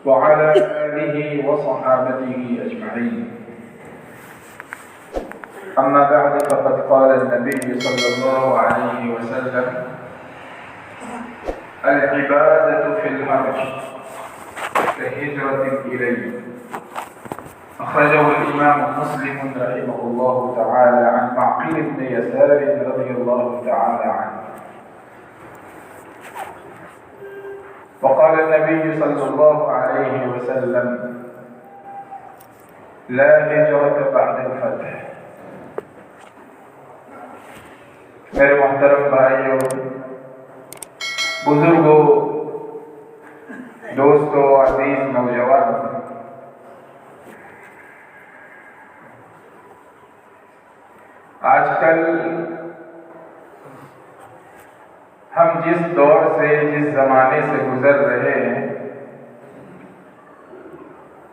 وعلى آله وصحابته أجمعين. أما بعد فقد قال النبي صلى الله عليه وسلم: العبادة في الحرج كهجرة إليه. أخرجه الإمام مسلم رحمه الله تعالى عن معقل بن يسار رضي الله تعالى عنه. وقال النبي صلى الله عليه وسلم: لا هجرة بعد الفتح. میرے محترم بھائیوں، بزرگوں، دوستوں، عزیز نوجوان، آج کل ہم جس دور سے، جس زمانے سے گزر رہے ہیں،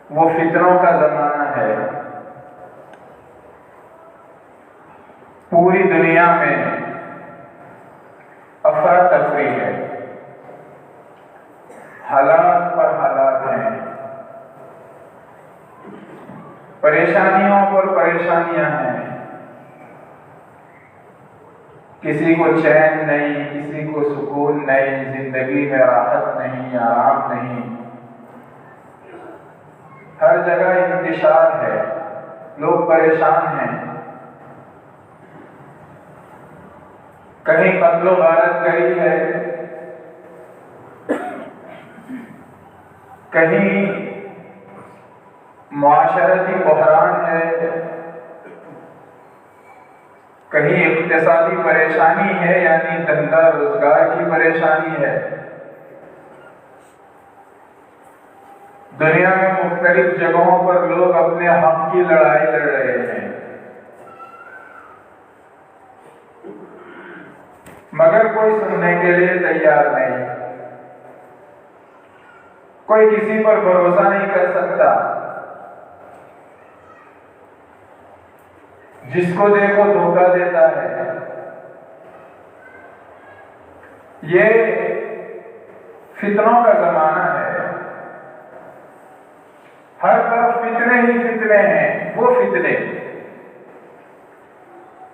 وہ فتنوں کا زمانہ ہے. پوری دنیا میں افراتفری ہے، حالات پر حالات ہیں، پریشانیوں پر پریشانیاں ہیں. کسی کو چین نہیں، کسی کو سکون نہیں، زندگی میں راحت نہیں، آرام نہیں. ہر جگہ انتشار ہے، لوگ پریشان ہیں. کہیں قتل و غارت گری ہے، کہیں معاشرتی بحران ہے، کہیں اقتصادی پریشانی ہے، یعنی دھندا روزگار کی پریشانی ہے. دنیا میں مختلف جگہوں پر لوگ اپنے حق کی لڑائی لڑ رہے ہیں، مگر کوئی سننے کے لیے تیار نہیں. کوئی کسی پر بھروسہ نہیں کر سکتا. جس کو دیکھو دھوکہ دیتا ہے. یہ فتنوں کا زمانہ ہے. ہر طرف فتنے ہی فتنے ہیں. وہ فتنے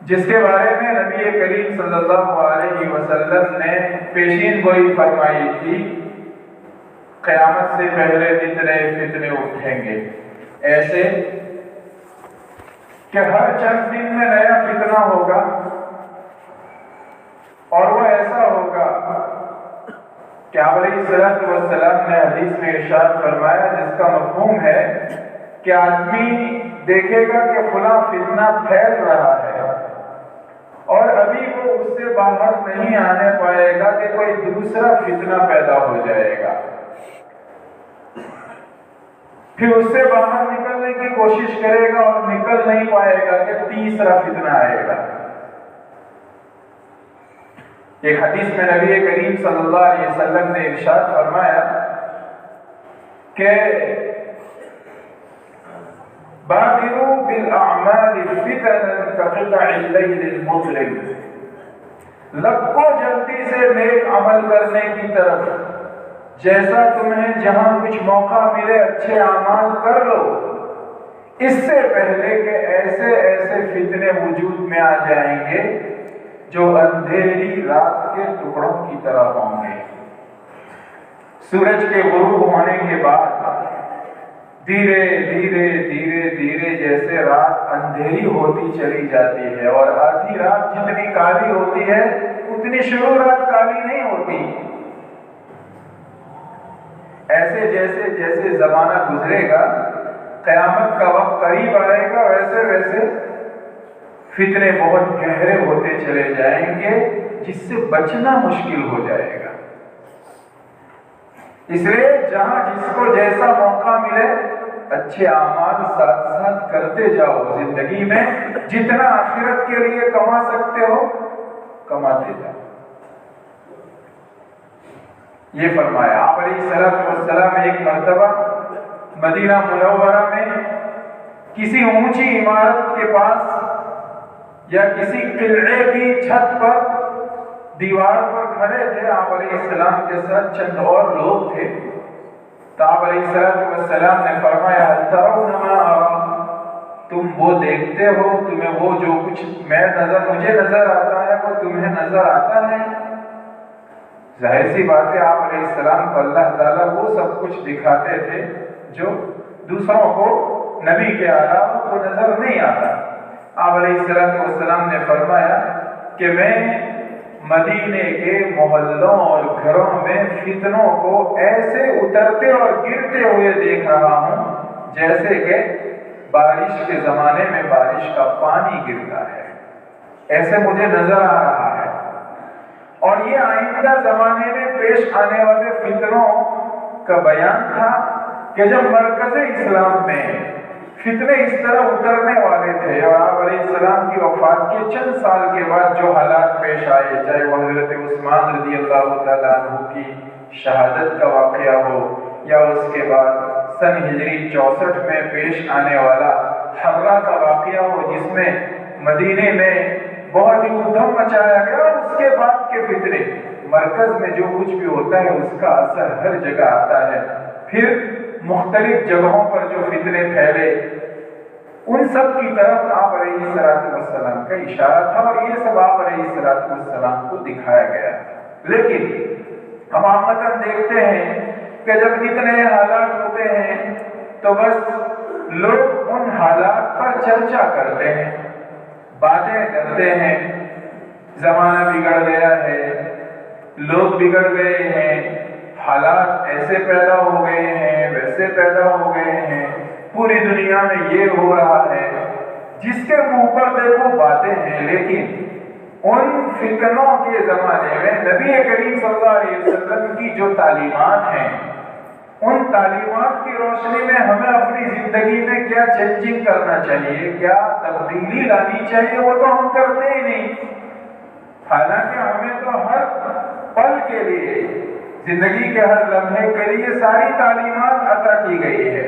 جس کے بارے میں نبی کریم صلی اللہ علیہ وسلم نے پیشین گوئی فرمائی تھی: قیامت سے پہلے اتنے فتنے اٹھیں گے، ایسے کہ ہر چند دن میں نیا فتنہ ہوگا، اور وہ ایسا ہوگا کہ آپ علیہ الصلوۃ والسلام نے حدیث میں ارشاد فرمایا، جس کا مفہوم ہے کہ آدمی دیکھے گا کہ فلاں فتنہ پھیل رہا ہے، اور ابھی وہ اس سے باہر نہیں آنے پائے گا کہ کوئی دوسرا فتنہ پیدا ہو جائے گا. پھر اس سے باہر نکلنے کی کوشش کرے گا اور نکل نہیں پائے گا کہ تیسرا فتنہ آئے گا. ایک حدیث میں نبی کریم صلی اللہ علیہ وسلم نے ارشاد فرمایا کہ بادروا بالاعمال فتنا كقطع الليل المظلم. لپو جلدی سے نیک عمل کرنے کی طرف، جیسا تمہیں جہاں کچھ موقع ملے اچھے اعمال کر لو، اس سے پہلے کہ ایسے ایسے فتنے وجود میں آ جائیں گے جو اندھیری رات کے ٹکڑوں کی طرح ہوں گے. سورج کے غروب ہونے کے بعد دھیرے دھیرے دھیرے دھیرے جیسے رات اندھیری ہوتی چلی جاتی ہے، اور آدھی رات جتنی کالی ہوتی ہے اتنی شروع رات کالی نہیں ہوتی. ایسے جیسے جیسے زمانہ گزرے گا، قیامت کا وقت قریب آئے گا، ویسے ویسے فتنے بہت گہرے ہوتے چلے جائیں گے، جس سے بچنا مشکل ہو جائے گا. اس لیے جہاں جس کو جیسا موقع ملے اچھے اعمال ساتھ ساتھ کرتے جاؤ. زندگی میں جتنا آخرت کے لیے کما سکتے ہو کماتے جاؤ. یہ فرمایا آپ علیہ الصلوۃ والسلام. ایک مرتبہ مدینہ منورہ میں کسی اونچی عمارت کے پاس یا کسی قلعے کی چھت پر دیوار پر کھڑے تھے. آپ علیہ السلام کے ساتھ چند اور لوگ تھے. تو آپ علیہ السلام نے فرمایا ترون ما ارى، تم وہ دیکھتے ہو، تمہیں وہ جو کچھ مجھے نظر آتا ہے وہ تمہیں نظر آتا ہے؟ ظاہر سی بات ہے آپ علیہ السلام کو اللہ تعالیٰ وہ سب کچھ دکھاتے تھے جو دوسروں کو نبی کے علاوہ کو نظر نہیں آتا۔ آپ علیہ السلام نے فرمایا کہ میں مدینے کے محلوں اور گھروں میں فتنوں کو ایسے اترتے اور گرتے ہوئے دیکھ رہا ہوں جیسے کہ بارش کے زمانے میں بارش کا پانی گرتا ہے، ایسے مجھے نظر آ رہا ہے۔ اور یہ آئندہ زمانے میں پیش آنے والے فتنوں کا بیان تھا کہ جب مرکز اسلام میں فتنے اس طرح اترنے والے تھے، اور آپ علیہ السلام کی وفات کے چند سال کے بعد جو حالات پیش آئے، چاہے وہ حضرت عثمان رضی اللہ تعالیٰ عنہ کی شہادت کا واقعہ ہو، یا اس کے بعد سن ہجری 64 میں پیش آنے والا حرہ کا واقعہ ہو جس میں مدینے میں بہت ہی ادھم مچایا گیا، اور اس کے بعد کے فتنے، مرکز میں جو کچھ بھی ہوتا ہے اس کا اثر ہر جگہ آتا ہے۔ پھر مختلف جگہوں پر جو فتنے پھیلے ان سب کی طرف آپ علیہ السلام کا اشارہ تھا، اور یہ سب آپ علیہ السلام کو دکھایا گیا۔ لیکن ہم عامةً دیکھتے ہیں کہ جب اتنے حالات ہوتے ہیں تو بس لوگ ان حالات پر چرچا کرتے ہیں، باتیں کرتے ہیں، زمانہ بگڑ گیا ہے، لوگ بگڑ گئے ہیں، حالات ایسے پیدا ہو گئے ہیں، ویسے پیدا ہو گئے ہیں، پوری دنیا میں یہ ہو رہا ہے، جس کے منہ پر دیکھو باتیں ہیں۔ لیکن ان فتنوں کے زمانے میں نبی کریم صلی اللہ علیہ وسلم کی جو تعلیمات ہیں، ان تعلیمات کی روشنی میں ہمیں اپنی زندگی میں کیا چینجنگ کرنا چاہیے، کیا تبدیلی لانی چاہیے، وہ تو ہم کرتے ہی نہیں۔ حالانکہ ہمیں تو ہر پل کے لیے، زندگی کے ہر لمحے کے لیے ساری تعلیمات عطا کی گئی ہے۔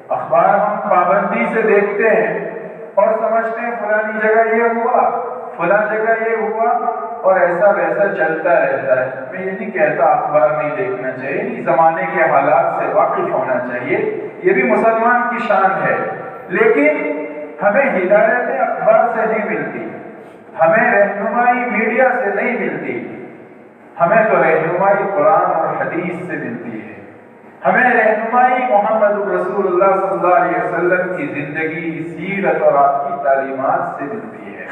اخبار ہم پابندی سے دیکھتے ہیں اور سمجھتے ہیں فلانی جگہ یہ ہوا، فلاں جگہ یہ ہوا، اور ایسا ویسا چلتا رہتا ہے۔ میں یہ نہیں کہتا اخبار نہیں دیکھنا چاہیے، نہیں، زمانے کے حالات سے واقف ہونا چاہیے، یہ بھی مسلمان کی شان ہے۔ لیکن ہمیں ہدایت اخبار سے نہیں ملتی، ہمیں رہنمائی میڈیا سے نہیں ملتی، ہمیں تو رہنمائی قرآن اور حدیث سے ملتی ہے۔ ہمیں رہنمائی محمد رسول اللہ صلی اللہ علیہ وسلم کی زندگی، سیرت اور آپ کی تعلیمات سے ملتی ہے۔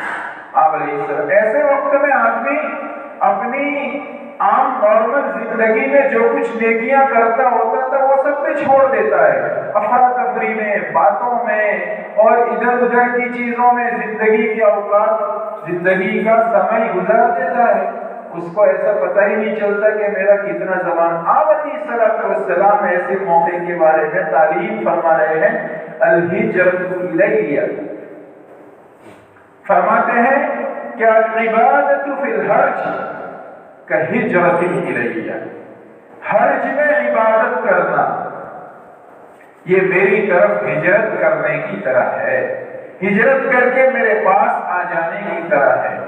آپ علیہ السلام ایسے وقت میں آدمی اپنی عام نارمل زندگی میں جو کچھ نیکیاں کرتا ہوتا تھا وہ سب پہ چھوڑ دیتا ہے، افراتفری میں، باتوں میں اور ادھر ادھر کی چیزوں میں زندگی کے اوقات، زندگی کا سمے گزار دیتا ہے۔ اس کو ایسا پتہ ہی نہیں چلتا کہ میرا کتنا زمان۔ آپ علیہ السلام ایسے موقع کے بارے میں تعلیم فرما رہے ہیں، الہجرۃ الیہ، فرماتے ہیں کہ العبادۃ فی الحرج کہجرۃ الیہ، حرج میں عبادت کرنا یہ میری طرف ہجرت کرنے کی طرح ہے، ہجرت کر کے میرے پاس آ جانے کی طرح ہے۔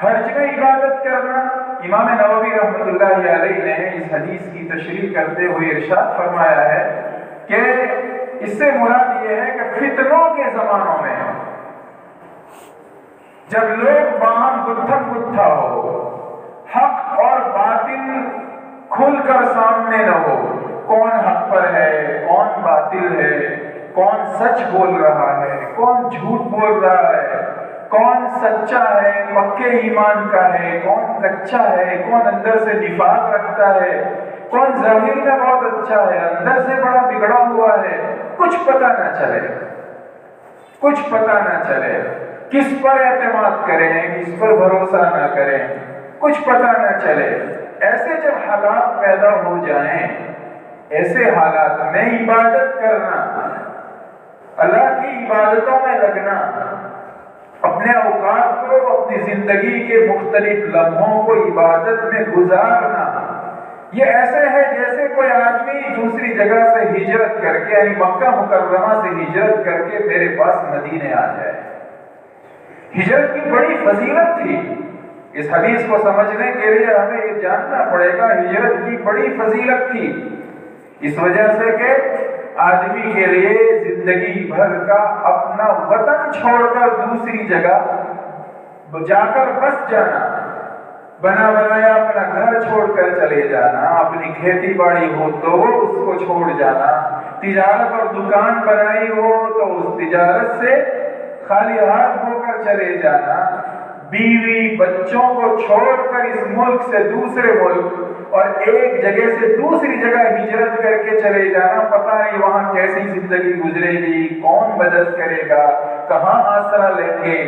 حرج میں عبادت کرنا، امام نووی رحمۃ اللہ علیہ نے اس حدیث کی تشریح کرتے ہوئے ارشاد فرمایا ہے کہ اس سے مراد یہ ہے کہ فتنوں کے زمانوں میں جب لوگ باہم گتھم گتھا ہو، حق اور باطل کھل کر سامنے نہ ہو، کون حق پر ہے، کون باطل ہے، کون سچ بول رہا ہے، کون جھوٹ بول رہا ہے، کون سچا ہے، پکے ایمان کا ہے، کون کچا ہے، کون اندر سے نفاق رکھتا ہے، کون ظاہر میں بہت اچھا ہے، اندر سے بڑا بگڑا ہوا ہے، کچھ پتہ نہ چلے، کچھ پتہ نہ چلے، کس پر اعتماد کریں، کس پر بھروسہ نہ کریں، کچھ پتہ نہ چلے۔ ایسے جب حالات پیدا ہو جائیں، ایسے حالات میں عبادت کرنا، اللہ کی عبادتوں میں لگنا، اپنے اوقات کو، اپنی زندگی کے مختلف لمحوں کو عبادت میں گزارنا، یہ ایسے ہے جیسے کوئی آدمی دوسری جگہ سے ہجرت کر کے، یعنی مکہ مکرمہ سے ہجرت کر کے میرے پاس مدینے آ جائے۔ ہجرت کی بڑی فضیلت تھی، اس حدیث کو سمجھنے کے لیے ہمیں یہ جاننا پڑے گا، ہجرت کی بڑی فضیلت تھی۔ اس وجہ سے کہ آدمی کے لیے زندگی بھر کا اپنا وطن چھوڑ کر دوسری جگہ جا کر بس جانا، بنا بنایا اپنا گھر چھوڑ کر چلے جانا، اپنی کھیتی باڑی ہو تو اس کو چھوڑ جانا، تجارت اور دکان بنائی ہو تو اس تجارت سے خالی ہاتھ ہو کر چلے جانا، بیوی بچوں کو چھوڑ کر اس ملک سے دوسرے ملک اور ایک جگہ سے دوسری جگہ ہجرت کر کے چلے جانا، پتہ نہیں وہاں کیسی زندگی گزرے گی، کون مدد کرے گا، کہاں آسرا لیں گے۔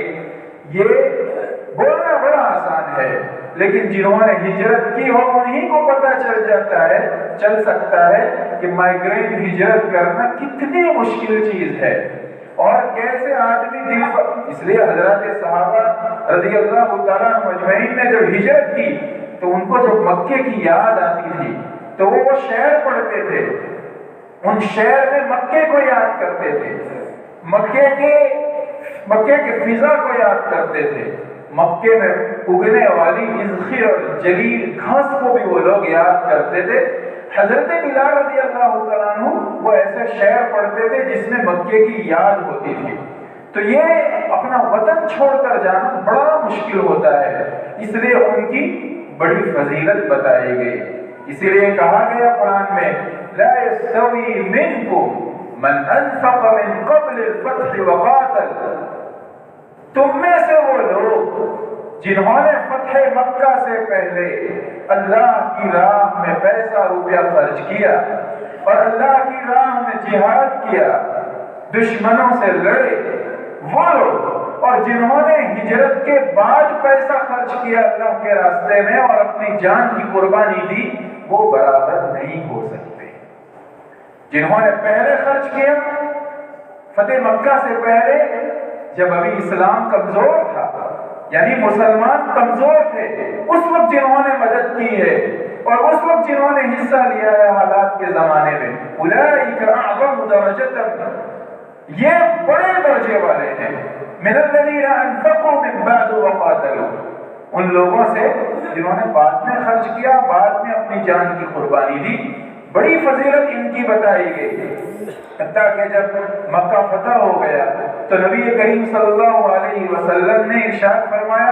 یہ بولنا بڑا آسان ہے، لیکن جنہوں نے ہجرت کی ہو انہیں کو پتہ چل سکتا ہے کہ مائیگرینٹ ہجرت کرنا کتنی مشکل چیز ہے اور کیسے آدمی دل پر، اس لیے حضرات صحابہ رضی اللہ تعالیٰ مجمعین نے جب ہجرت کی تو ان کو جب مکے کی یاد آتی تھی تو وہ شعر پڑھتے تھے، ان شعر میں مکے کو یاد کرتے تھے، مکے کے فضا کو یاد کرتے تھے، مکے میں اگنے والی اذخر اور جلیل گھاس کو بھی وہ لوگ یاد کرتے تھے۔ حضرت بلال رضی اللہ تعالیٰ عنہ وہ ایسے شعر پڑھتے تھے جس میں مکے کی یاد ہوتی تھی۔ تو یہ اپنا وطن چھوڑ کر جانا بڑا مشکل ہوتا ہے، اس لیے ان کی بڑی فضیلت بتائی گئی۔ اسی لیے کہا گیا قرآن میں لا يستوي منكم من انفق من قبل الفتح وقاتل، تم میں سے وہ لوگ جنہوں نے فتح مکہ سے پہلے اللہ کی راہ میں پیسہ روپیہ خرچ کیا اور اللہ کی راہ میں جہاد کیا، دشمنوں سے لڑے، وہ لوگ، اور جنہوں نے ہجرت کے بعد پیسہ خرچ کیا اللہ کے راستے میں اور اپنی جان کی قربانی دی، وہ برابر نہیں ہو سکتے۔ جنہوں نے پہلے خرچ کیا فتح مکہ سے پہلے، جب ابھی اسلام کمزور تھا، یعنی مسلمان کمزور تھے، اس وقت جنہوں نے مدد کی ہے اور اس وقت جنہوں نے حصہ لیا ہے حالات کے زمانے میں، اولئک اعظم درجۃ، یہ بڑے درجے والے ہیں، من الذین انفقوا من بعد وقاتلوا، ان لوگوں سے جنہوں نے بعد میں خرچ کیا، بعد میں اپنی جان کی قربانی دی، بڑی فضیلت ان کی بتائی گئی۔ حتیٰ کہ جب مکہ فتح ہو گیا تو نبی کریم صلی اللہ علیہ وسلم نے ارشاد فرمایا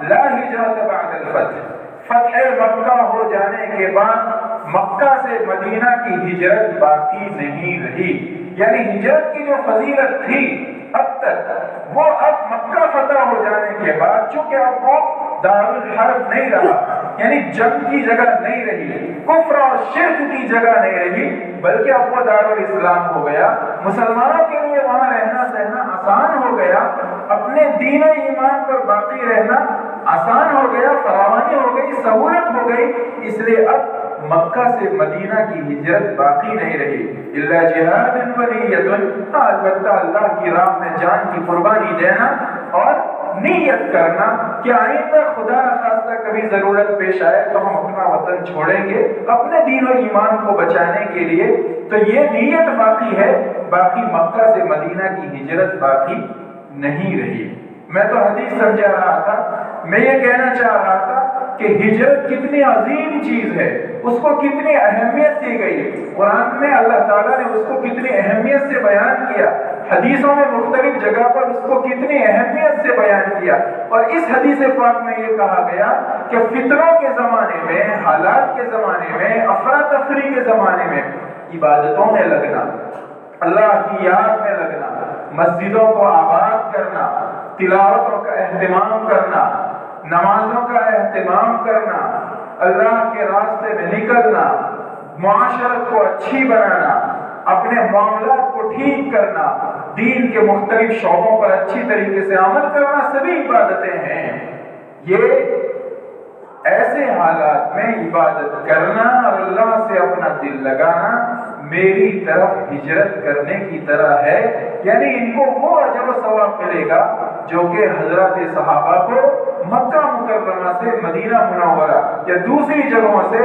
لا ہجرت بعد الفتح، فتح مکہ ہو جانے کے بعد مکہ سے مدینہ کی ہجرت باقی نہیں رہی، یعنی ہجرت کی جو فضیلت تھی اب تک، وہ اب مکہ فتح ہو جانے کے بعد، چونکہ اب وہ دارالحرب نہیں رہا، یعنی جنگ کی جگہ نہیں رہی، کفر اور شرک کی جگہ نہیں رہی، بلکہ اب وہ دارالاسلام ہو گیا، مسلمانوں کے لیے وہاں رہنا سہنا آسان ہو گیا، اپنے دین و ایمان پر باقی رہنا آسان ہو گیا، فراوانی ہو گئی، سہولت ہو گئی، اس لیے اب مکہ سے مدینہ کی ہجرت باقی نہیں رہی، الا جہاد ونیۃ، البتہ اللہ کی راہ میں جان کی قربانی دینا اور نیت کرنا کہ آئندہ خدا نخواستہ کبھی ضرورت پیش آئے تو ہم اپنا وطن چھوڑیں گے اپنے دین و ایمان کو بچانے کے لیے، تو یہ نیت باقی ہے، باقی مکہ سے مدینہ کی ہجرت باقی نہیں رہی۔ میں تو حدیث سمجھا رہا تھا، میں یہ کہنا چاہ رہا تھا کہ ہجرت کتنی عظیم چیز ہے، اس کو کتنی اہمیت دی گئی، قرآن میں اللہ تعالیٰ نے اس کو کتنی اہمیت سے بیان کیا، حدیثوں میں مختلف جگہ پر اس کو کتنی اہمیت سے بیان کیا، اور اس حدیث پاک میں یہ کہا گیا کہ فتنوں کے زمانے میں، حالات کے زمانے میں، افراتفری کے زمانے میں عبادتوں میں لگنا، اللہ کی یاد میں لگنا، مسجدوں کو آباد کرنا، تلاوتوں کا اہتمام کرنا، نمازوں کا اہتمام کرنا، اللہ کے راستے میں نکلنا، معاشرت کو اچھی بنانا، اپنے معاملات کو ٹھیک کرنا، دین کے مختلف شعبوں پر اچھی طریقے سے عمل کرنا، سبھی عبادتیں ہیں۔ یہ ایسے حالات میں عبادت کرنا اور اللہ سے اپنا دل لگانا میری طرف ہجرت کرنے کی طرح ہے، یعنی ان کو وہ اجر و ثواب ملے گا جو کہ حضرات صحابہ کو مکہ مکرمہ سے مدینہ منورہ یا دوسری جگہوں سے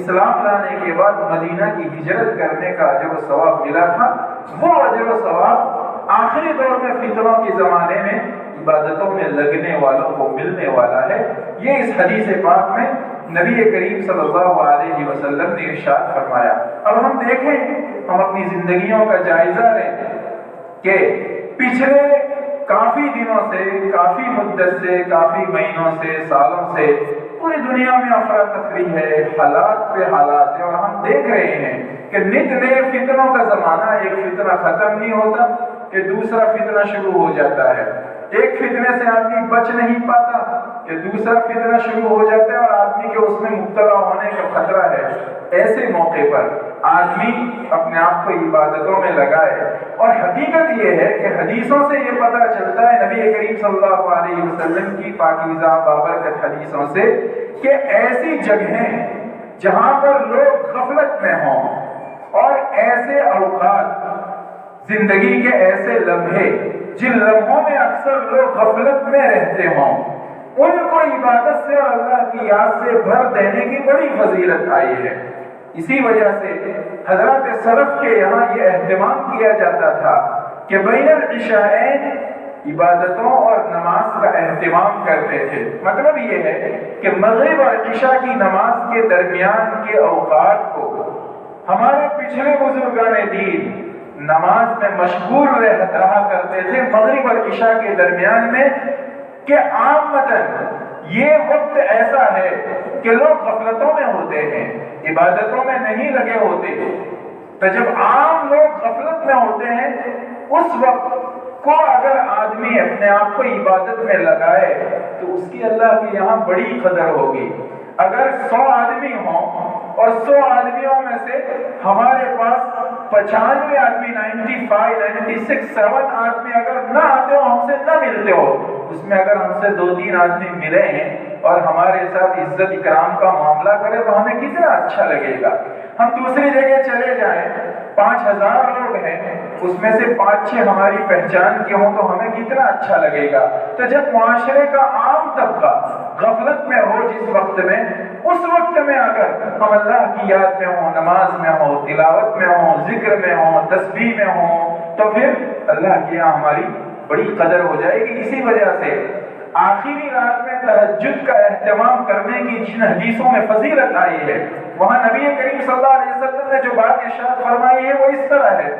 اسلام لانے کے بعد مدینہ کی ہجرت کرنے کا اجر و ثواب ملا تھا، وہ اجر و ثواب آخری دور میں فتنوں کے زمانے میں عبادتوں میں لگنے والوں کو ملنے والا ہے۔ یہ اس حدیث پاک میں نبی کریم صلی اللہ علیہ وسلم نے ارشاد فرمایا۔ اب ہم دیکھیں، ہم اپنی زندگیوں کا جائزہ لیں کہ پچھلے کافی دنوں سے، کافی مدت سے، کافی مہینوں سے، سالوں سے پوری دنیا میں افراتفری ہے، حالات پہ حالات ہے، اور ہم دیکھ رہے ہیں کہ نت نئے فتنوں کا زمانہ، ایک فتنہ ختم نہیں ہوتا کہ دوسرا فتنہ شروع ہو جاتا ہے، ایک فتنے سے آدمی بچ نہیں پاتا کہ دوسرا فتنہ شروع ہو جاتا ہے اور آدمی کے اس میں مبتلا ہونے کا خطرہ ہے۔ ایسے موقع پر آدمی اپنے آپ کو عبادتوں میں لگائے، اور حقیقت یہ ہے کہ حدیثوں سے یہ پتہ چلتا ہے، نبی کریم صلی اللہ علیہ وسلم کی پاکیزہ بابرکت حدیثوں سے، کہ ایسی جگہیں جہاں پر لوگ غفلت میں ہوں، اور ایسے اوقات، زندگی کے ایسے لمحے جن لمحوں میں اکثر لوگ غفلت میں رہتے ہوں، ان کو عبادت سے اور اللہ کی یاد سے بھر دینے کی بڑی فضیلت آئی ہے۔ اسی وجہ سے حضرات سلف کے یہاں یہ اہتمام کیا جاتا تھا کہ بین العشاءین عبادتوں اور نماز کا اہتمام کرتے تھے۔ مطلب یہ ہے کہ مغرب اور عشاء کی نماز کے درمیان کے اوقات کو ہمارے پچھلے بزرگان دین نماز میں مشغول رہا کرتے تھے، مغرب اور عشاء کے درمیان میں، کہ عامتاً یہ وقت ایسا ہے کہ لوگ غفلتوں میں ہوتے ہیں، عبادتوں میں نہیں لگے ہوتے۔ تو جب عام لوگ غفلت میں ہوتے ہیں، اس وقت کو اگر آدمی اپنے آپ کو عبادت میں لگائے تو اس کی اللہ کے یہاں بڑی قدر ہوگی۔ اگر 100 آدمی ہوں اور 100 آدمیوں میں سے ہمارے پاس 95 آدمی، 95، 96، 7 آدمی اگر نہ آتے ہو، ہم سے نہ ملتے ہو، اس میں اگر ہم سے 2-3 آدمی ملے ہیں اور ہمارے ساتھ عزت اکرام کا معاملہ کرے تو ہمیں کتنا اچھا لگے گا۔ ہم دوسری جگہ چلے جائیں، 5000 لوگ ہیں، اس میں سے 5-6 ہماری پہچان کے ہوں تو ہمیں کتنا اچھا لگے گا۔ تو جب معاشرے کا عام طبقہ غفلت میں ہو، جس وقت میں، اس وقت میں اگر ہم اللہ کی یاد میں ہوں، نماز میں ہوں، تلاوت میں ہوں، ذکر میں ہوں، تسبیح میں ہوں، تو پھر اللہ کے یہاں ہماری بڑی قدر ہو جائے گی۔ اسی وجہ سے آخری رات میں تہجد کا اہتمام کرنے کی جن حدیثوں میں فضیلت آئی ہے، وہاں نبی کریم صلی اللہ علیہ وسلم نے جو بات ارشاد فرمائی ہے وہ اس طرح ہے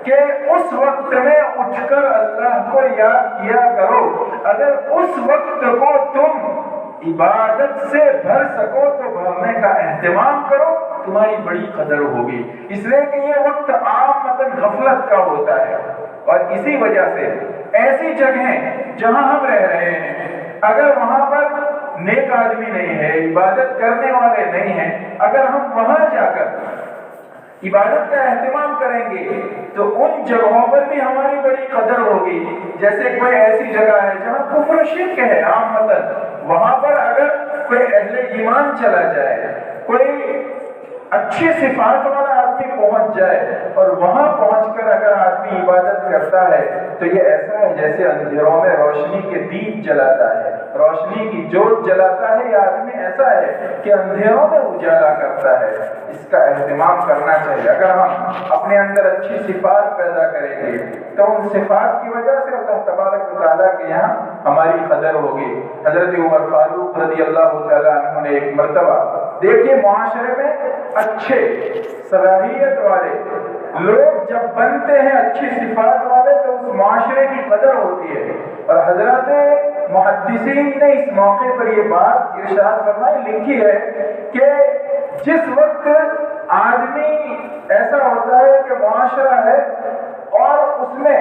کہ اس وقت میں اٹھ کر اللہ کو یاد کیا کرو۔ اگر اس وقت کو تم عبادت سے بھر سکو تو بھرنے کا اہتمام کرو، تمہاری بڑی قدر ہوگی، اس لیے کہ یہ وقت عام غفلت کا ہوتا ہے۔ اور اسی وجہ سے ایسی جگہیں جہاں ہم رہ رہے ہیں، اگر وہاں پر نیک آدمی نہیں ہے، عبادت کرنے والے نہیں ہیں، اگر ہم وہاں جا کر عبادت کا اہتمام کریں گے تو ان جگہوں پر بھی ہماری بڑی قدر ہوگی۔ جیسے کوئی ایسی جگہ ہے جہاں کفر و شرک ہے عام، وہاں پر اگر کوئی اہل ایمان چلا جائے، کوئی اچھی صفات والا آدمی پہنچ جائے، اور وہاں پہنچ کر اگر آدمی عبادت کرتا ہے تو یہ ایسا ہے جیسے اندھیروں میں روشنی کے دیپ جلاتا ہے، روشنی کی جوت جلاتا ہے۔ یہ آدمی ایسا ہے کہ اندھیروں میں اجالا کرتا ہے۔ اس کا اہتمام کرنا چاہیے۔ اگر ہم اپنے اندر اچھی صفات پیدا کریں گے تو ان صفات کی وجہ سے اللہ تبارک و تعالیٰ کے یہاں ہماری قدر ہوگی۔ حضرت عمر فاروق رضی اللہ تعالیٰ عنہ نے ایک مرتبہ، دیکھیے معاشرے میں اچھے صلاحیت والے لوگ جب بنتے ہیں، اچھی صفات والے، تو اس معاشرے کی قدر ہوتی ہے۔ اور حضرات محدثین نے اس موقع پر یہ بات ارشاد فرمائی، لکھی ہے کہ جس وقت آدمی ایسا ہوتا ہے کہ معاشرہ ہے اور اس میں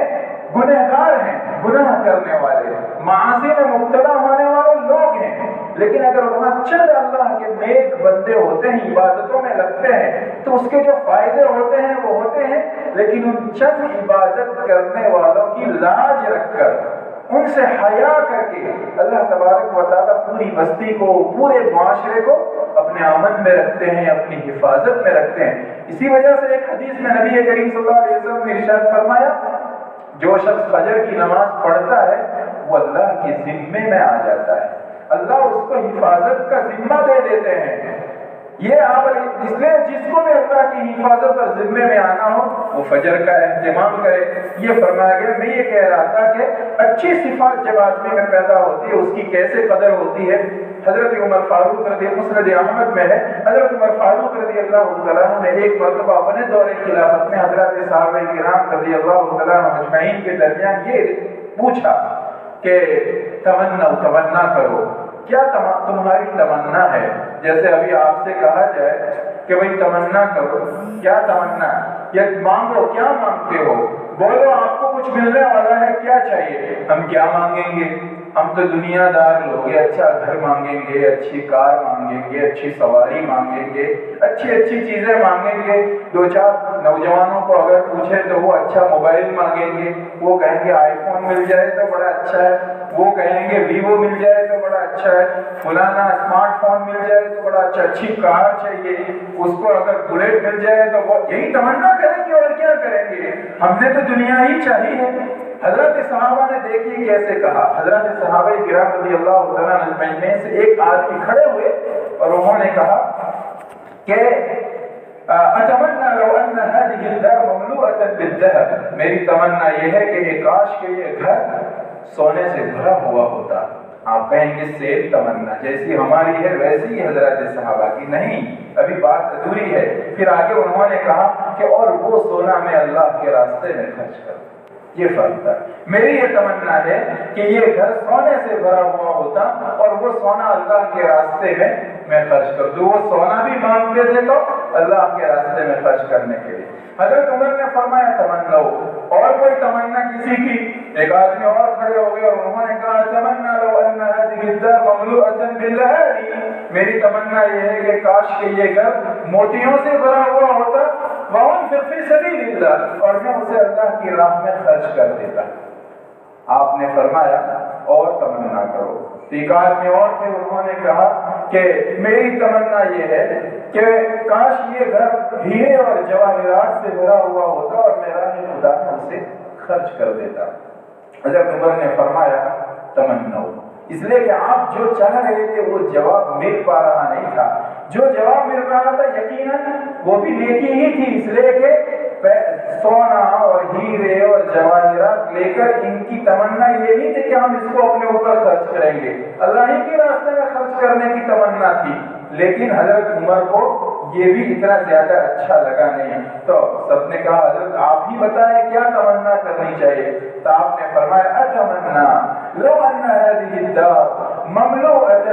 گنہگار ہیں، گناہ کرنے والے، معاصی میں مبتلا ہونے والے لوگ ہیں، لیکن اگر وہاں چند اللہ کے نیک بندے ہوتے ہیں، عبادتوں میں لگتے ہیں، تو اس کے جو فائدے ہوتے ہیں وہ ہوتے ہیں، لیکن ان چند عبادت کرنے والوں کی لاج رکھ کر، ان سے حیا کر کے اللہ تبارک و تعالیٰ پوری بستی کو، پورے معاشرے کو اپنے امن میں رکھتے ہیں، اپنی حفاظت میں رکھتے ہیں۔ اسی وجہ سے ایک حدیث میں نبی کریم صلی اللہ علیہ وسلم نے ارشاد فرمایا، جو شخص فجر کی نماز پڑھتا ہے وہ اللہ کے ذمے میں آ جاتا ہے، اللہ اس کو حفاظت کا ذمہ دے دیتے ہیں۔ یہ آپ اس لیے جس کو بھی اللہ کی حفاظت اور ذمے میں آنا ہو وہ فجر کا اہتمام کرے. یہ فرمایا گیا. میں یہ کہہ رہا تھا کہ اچھی صفات جب آدمی میں پیدا ہوتی ہے اس کی کیسے قدر ہوتی ہے. حضرت عمر فاروق رضی مسند احمد میں ہے, حضرت عمر فاروق رضی اللہ تعالیٰ نے ایک مرتبہ اپنے دور خلافت میں حضرات صحابہ کرام رضی اللہ تعالیٰ اجمعین کے درمیان یہ پوچھا کہ تمنا کرو, کیا تمہاری تمنا ہے. جیسے ابھی آپ سے کہا جائے کہ بھئی تمنا کرو, کیا تمنا, یا مانگو, کیا مانگتے ہو, بولو آپ کو کچھ ملنے والا ہے, کیا چاہیے. ہم کیا مانگیں گے, ہم تو دنیا دار لوگ ہیں, اچھا گھر مانگیں گے, اچھی کار مانگیں گے, اچھی سواری مانگیں گے, اچھی چیزیں مانگیں گے. دو چار نوجوانوں کو اگر پوچھیں تو وہ اچھا موبائل مانگیں گے, وہ کہیں گے آئی فون مل جائے تو بڑا اچھا ہے, وہ کہیں گے ویوو مل جائے تو بڑا اچھا ہے, فلانا اسمارٹ فون مل جائے تو بڑا اچھا, اچھی کار چاہیے, اس کو اگر بلیٹ مل جائے تو وہ یہی تمنا کریں گے. اور کیا کریں گے, ہم نے تو دنیا ہی چاہی ہے. حضرت صحابہ نے دیکھیے کیسے کہا. حضرت صحابہ کرام رضی اللہ تعالیٰ عنہ میں سے ایک آدمی کھڑے ہوئے اور انہوں نے کہا کہ اتمنى لو ان هذه الدار مملوءة بالذهب, میری تمنا یہ ہے کہ یہ کاش کہ یہ گھر سونے سے بھرا ہوا ہوتا. آپ کہیں گے سیب تمنا جیسی ہماری ہے ویسی ہی حضرت صحابہ کی نہیں, ابھی بات ادھوری ہے. پھر آگے انہوں نے کہا کہ اور وہ سونا میں اللہ کے راستے میں خرچ کروں. یہ فرق تھا. میری یہ تمنا ہے کہ یہ گھر سونے سے بھرا ہوا ہوتا اور وہ سونا اللہ کے راستے میں خرچ کر دوں. وہ سونا بھی مانگتے تھے تو اللہ کے راستے میں خرچ کرنے کے لیے. حضرت عمر نے فرمایا تمنا ہو, اور کوئی تمنا کسی کی. ایک آدمی اور کھڑے ہو گئے اور انہوں نے کہا تمنا لو ان هذه الدار مملوءة باللآلي, میری تمنا یہ ہے کہ کاش کہ یہ گھر موتیوں سے بھرا ہوا ہوتا, وانفق فی سبیل اللہ, اور میں اسے اللہ کی راہ میں خرچ کر دیتا. آپ نے فرمایا اور تمنا کرو. ایک آدمی اور تھے, انہوں نے کہا کہ میری تمنا یہ ہے کہ کاش یہ گھر ہیرے اور جواہرات سے بھرا ہوا ہوتا اور میں راہ خدا میں اسے خرچ کر دیتا. حضرت عمر نے فرمایا تمنا ہو, اس لیے کہ آپ جو چاہ رہے تھے وہ جواب مل پا رہا نہیں تھا. جو جواب مل رہا تھا یقیناً وہ بھی نیکی ہی تھی, اس لیے کہ سونا اور ہیرے اور جواہرات لے کر ان کی تمنا یہ نہیں تھی کہ ہم اس کو اپنے اوپر خرچ کریں گے, اللہ ہی کے راستے میں خرچ کرنے کی تمنا تھی. لیکن حضرت عمر کو یہ بھی اتنا زیادہ اچھا لگا نہیں, تو سب نے کہا حضرت آپ ہی بتائیں کیا تمنا کرنی چاہیے. تو آپ نے فرمایا اتمنا لو ان هذه الدار مملوءة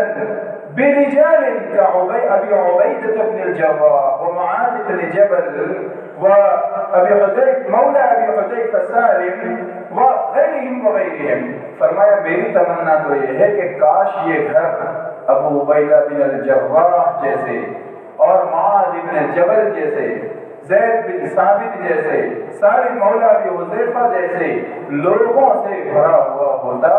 برجال كأبي عبيدة بن الجراح ومعاذ بن جبل وأبي حذيفة مولى أبي حذيفة سالم وغيرهم. فرمایا میری تمنا تو یہ ہے کہ کاش یہ گھر ابو عبیدہ بن الجراح جیسے اور معاذ بن جبل جیسے, زید بن ثابت جیسے, سالم مولا ابی حذیفہ جیسے لوگوں سے بھرا ہوا ہوتا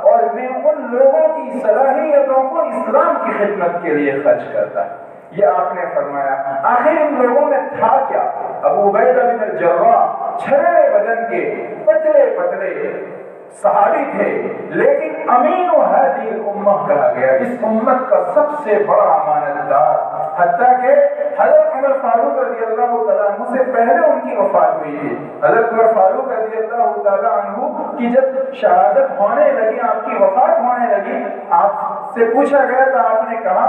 اور میں ان لوگوں کی صلاحیتوں کو اسلام کی خدمت کے لیے خرچ کرتا. یہ آپ نے فرمایا. آخر ان لوگوں میں تھا کیا؟ ابو عبیدہ بن الجراح چھڑے بدن کے پتلے پتلے صحابی تھے, لیکن امین و ہادی الامہ کہا گیا, اس امت کا سب سے بڑا امانت دار. حتیٰ کہ حضرت عمر فاروق رضی اللہ تعالیٰ عنہ سے پہلے ان کی وفات ہوئی تھی. حضرت عمر فاروق رضی اللہ تعالیٰ عنہ کی جب شہادت ہونے لگی, آپ کی وفات ہونے لگی, آپ سے پوچھا گیا تو آپ نے کہا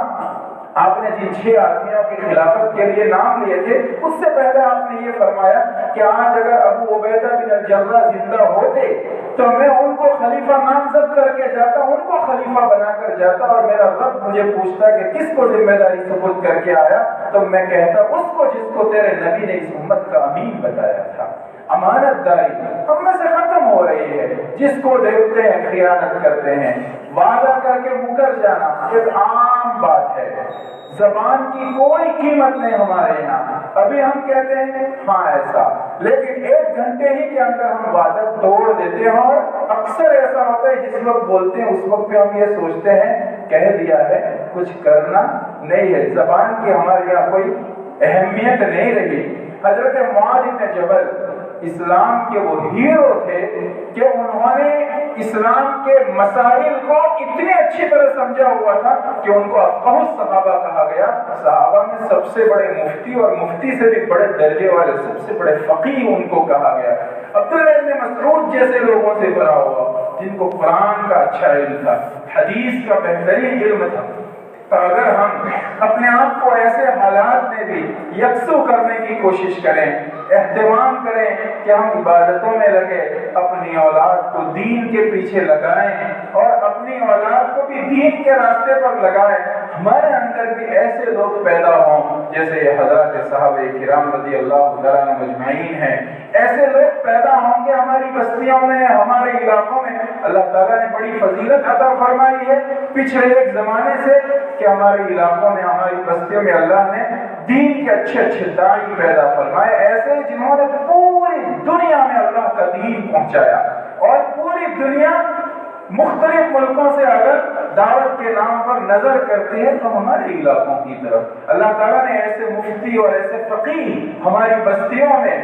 آپ نے جن 6 آدمیوں کی خلافت کے لیے نام لیے تھے اس سے پہلے آپ نے یہ فرمایا کہ آج اگر ابو عبیدہ بن الجراح زندہ ہوتے تو میں ان کو خلیفہ نامزد کر کے جاتا, ان کو خلیفہ بنا کر جاتا, اور میرا رب مجھے پوچھتا کہ کس کو ذمہ داری سپرد کر کے آیا تو میں کہتا اس کو جس کو تیرے نبی نے اس امت کا امین بتایا تھا. امانت داری ہم میں سے ختم ہو رہی ہے. جس کو دیکھتے ہیں خیانت کرتے ہیں, وعدہ کر کے مکر جانا ایک عام بات ہے. زبان کی کوئی قیمت نہیں ہمارے یہاں. ابھی ہم کہتے ہیں ہاں ایسا, لیکن 1 گھنٹے ہی کے اندر ہم وعدہ توڑ دیتے ہیں. اور اکثر ایسا ہوتا ہے جس وقت بولتے ہیں اس وقت پہ ہم یہ سوچتے ہیں کہہ دیا ہے, کچھ کرنا نہیں ہے. زبان کی ہمارے یہاں کوئی اہمیت نہیں رہی. حضرت معاذ بن جبل اسلام کے وہ ہیرو تھے کہ انہوں نے اسلام کے مسائل کو اتنی اچھی طرح سمجھا ہوا تھا کہ ان کو افقہ الصحابہ کہا گیا. صحابہ میں سب سے بڑے مفتی اور مفتی سے بھی بڑے درجے والے سب سے بڑے فقیہ ان کو کہا گیا. عبداللہ ابن مسعود جیسے لوگوں سے بھرا ہوا جن کو قرآن کا اچھا علم تھا, حدیث کا بہترین علم تھا. تو اگر ہم اپنے آپ کو ایسے حالات میں بھی یکسو کرنے کی کوشش کریں, اہتمام کریں کہ ہم عبادتوں میں لگے, اپنی اولاد کو دین کے پیچھے لگائیں اور اپنی اولاد کو بھی دین کے راستے پر لگائیں, ہمارے اندر بھی ایسے لوگ پیدا ہوں جیسے یہ حضرات صحابہ کرام رضی اللہ تعالیٰ عنہ مجمعین ہیں. ایسے لوگ پیدا ہوں گے ہماری بستیوں میں, ہمارے علاقوں میں. اللہ تعالیٰ نے بڑی فضیلت عطا فرمائی ہے پچھلے ایک زمانے سے کہ ہمارے علاقوں میں, ہماری بستیوں میں اللہ نے دین کے اچھے اچھے داعی پیدا فرمائے, ایسے جنہوں نے پوری دنیا میں اللہ کا دین پہنچایا. اور پوری دنیا مختلف ملکوں سے اگر دعوت کے نام پر نظر کرتے ہیں تو ہمارے علاقوں کی طرف اللہ تعالیٰ نے ایسے مفتی اور ایسے فقیہ ہماری بستیوں میں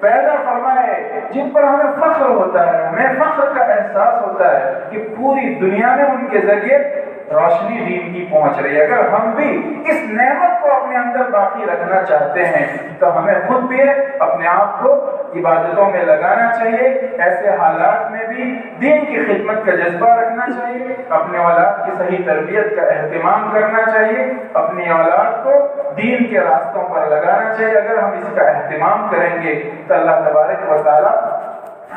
پیدا فرمائے جن پر ہمیں فخر ہوتا ہے, ہمیں فخر کا احساس ہوتا ہے کہ پوری دنیا میں ان کے ذریعے روشنی دین کی پہنچ رہی ہے. اگر ہم بھی اس نعمت کو اپنے اندر باقی رکھنا چاہتے ہیں تو ہمیں خود بھی اپنے آپ کو عبادتوں میں لگانا چاہیے, ایسے حالات میں بھی دین کی خدمت کا جذبہ رکھنا چاہیے, اپنے اولاد کی صحیح تربیت کا اہتمام کرنا چاہیے, اپنی اولاد کو دین کے راستوں پر لگانا چاہیے. اگر ہم اس کا اہتمام کریں گے تو اللہ تبارک و تعالی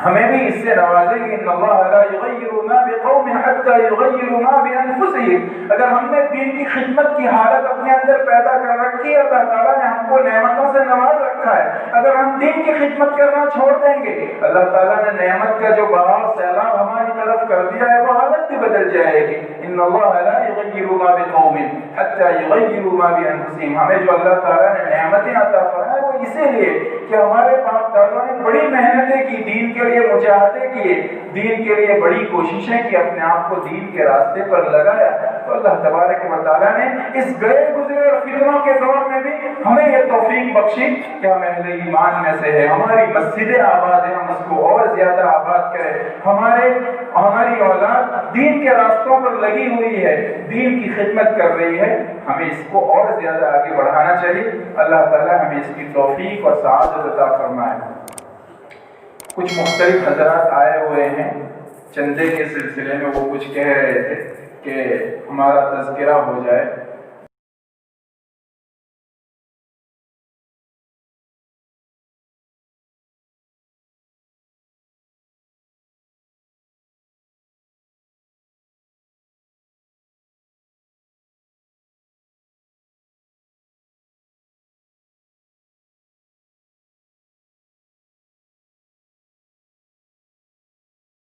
ہمیں بھی اس سے نوازیں گے. ان اللہ لا یغیر ما بقوم حتى یغیروا ما بانفسهم. اگر ہم نے دین کی خدمت کی حالت اپنے اندر پیدا کر رکھی ہے, اللہ تعالیٰ نے ہم کو نعمتوں سے نواز رکھا ہے, اگر ہم دین کی خدمت کرنا چھوڑ دیں گے اللہ تعالیٰ نے نعمت کا جو بہاؤ سیلاب ہماری طرف کر دیا ہے وہ حالت بھی بدل جائے گی. ان اللہ لا یغیر ما بقوم حتى یغیروا ما بانفسهم. ہمیں جو اللہ تعالیٰ نے نعمتیں عطا فرمائے وہ اسی لیے کہ ہمارے باپ دادوں نے بڑی محنتیں کی, دین کے لیے مجاہدے کیے, دین کے لیے بڑی کوششیں کی, اپنے آپ کو دین کے راستے پر لگایا. تو اللہ تبارک و تعالیٰ نے اس گئے گزرے اور فتنوں کے دور میں بھی ہمیں یہ توفیق بخشی کہ ہم اہل ایمان میں سے ہیں, ہماری مسجدیں آباد ہیں, ہم اس کو اور زیادہ آباد کریں. ہماری اولاد دین کے راستوں پر لگی ہوئی ہے, دین کی خدمت کر رہی ہے, ہمیں اس کو اور زیادہ آگے بڑھانا چاہیے. اللہ تعالیٰ ہمیں اس کی توفیق اور سعادت عطا فرمائے. کچھ مختلف حضرات آئے ہوئے ہیں چندے کے سلسلے میں, وہ کچھ کہہ رہے تھے کہ ہمارا تذکرہ ہو جائے.